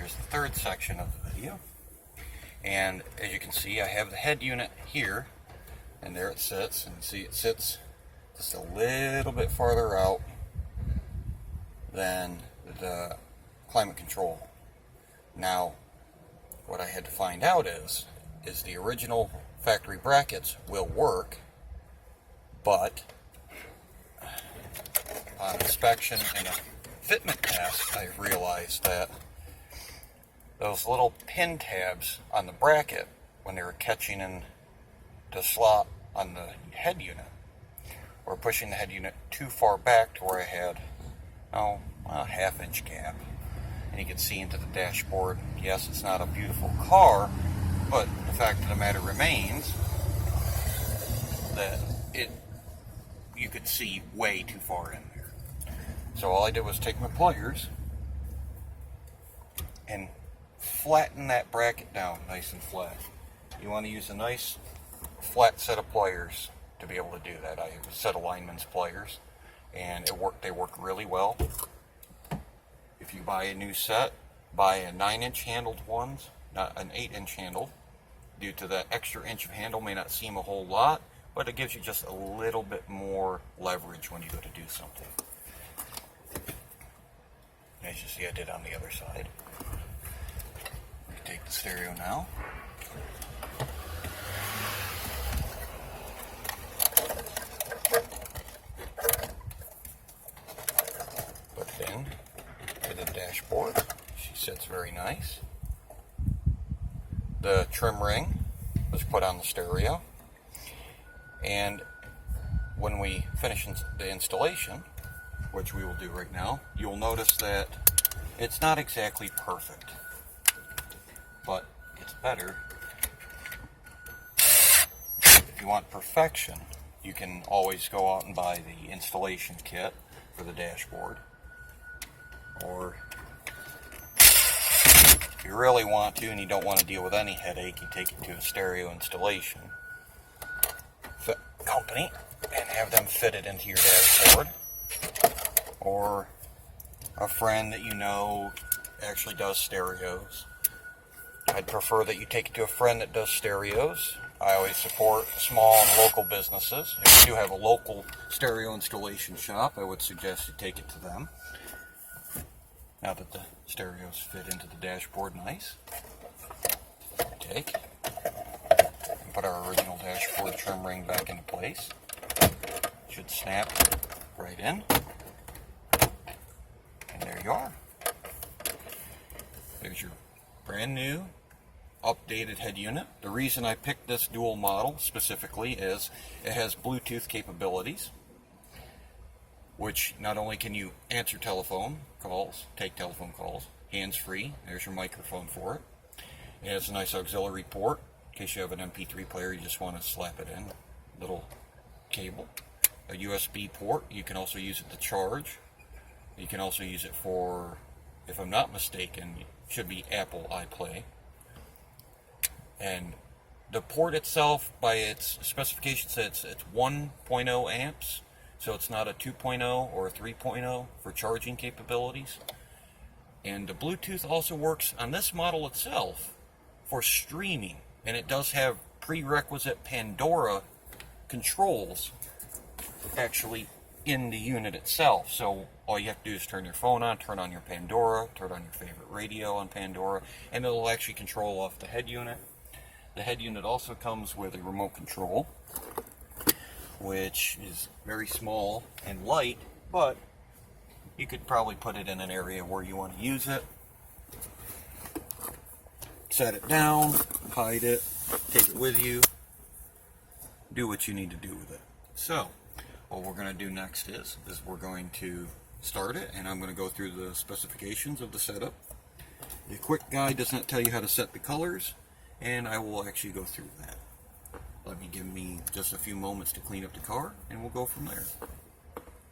here's the third section of the video. And as you can see, I have the head unit here, and there it sits. And see, it sits just a little bit farther out than the climate control. Now, what I had to find out is the original factory brackets will work, but on inspection and a fitment test, I realized that those little pin tabs on the bracket, when they were catching in the slot on the head unit, were pushing the head unit too far back to where I had a half-inch gap. And you can see into the dashboard. Yes, it's not a beautiful car, but the fact of the matter remains that you could see way too far in there. So all I did was take my pliers and flatten that bracket down nice and flat. You want to use a nice flat set of pliers to be able to do that. I have a set of lineman's pliers, and they work really well. If you buy a new set, buy a 9-inch handled ones, not an 8-inch handle. Due to that extra inch of handle may not seem a whole lot, but it gives you just a little bit more leverage when you go to do something. As you see, I did on the other side. Take the stereo now. Put it in to the dashboard. She sits very nice. The trim ring was put on the stereo. And when we finish the installation, which we will do right now, you'll notice that it's not exactly perfect, but it's better. If you want perfection, you can always go out and buy the installation kit for the dashboard, or if you really want to and you don't want to deal with any headache, you take it to a stereo installation company and have them fitted into your dashboard, or a friend that you know actually does stereos. I'd prefer that you take it to a friend that does stereos. I always support small and local businesses. If you do have a local stereo installation shop, I would suggest you take it to them. Now that the stereos fit into the dashboard nice, take and put our original dashboard trim ring back into place. Should snap right in. And there you are. There's your brand new updated head unit. The reason I picked this dual model specifically is it has Bluetooth capabilities, which not only can you answer telephone calls, take telephone calls, hands-free, there's your microphone for it. It has a nice auxiliary port in case you have an MP3 player, you just want to slap it in. Little cable. A USB port, you can also use it to charge. You can also use it for, if I'm not mistaken, it should be Apple iPlay. And the port itself, by its specifications, it's 1.0 amps, so it's not a 2.0 or a 3.0 for charging capabilities. And the Bluetooth also works on this model itself for streaming, and it does have prerequisite Pandora controls actually in the unit itself. So all you have to do is turn your phone on, turn on your Pandora, turn on your favorite radio on Pandora, and it'll actually control off the head unit. The head unit also comes with a remote control, which is very small and light, but you could probably put it in an area where you want to use it. Set it down, hide it, take it with you, do what you need to do with it. So, what we're going to do next is we're going to start it, and I'm going to go through the specifications of the setup. The quick guide does not tell you how to set the colors, and I will actually go through that. Give me just a few moments to clean up the car, and we'll go from there.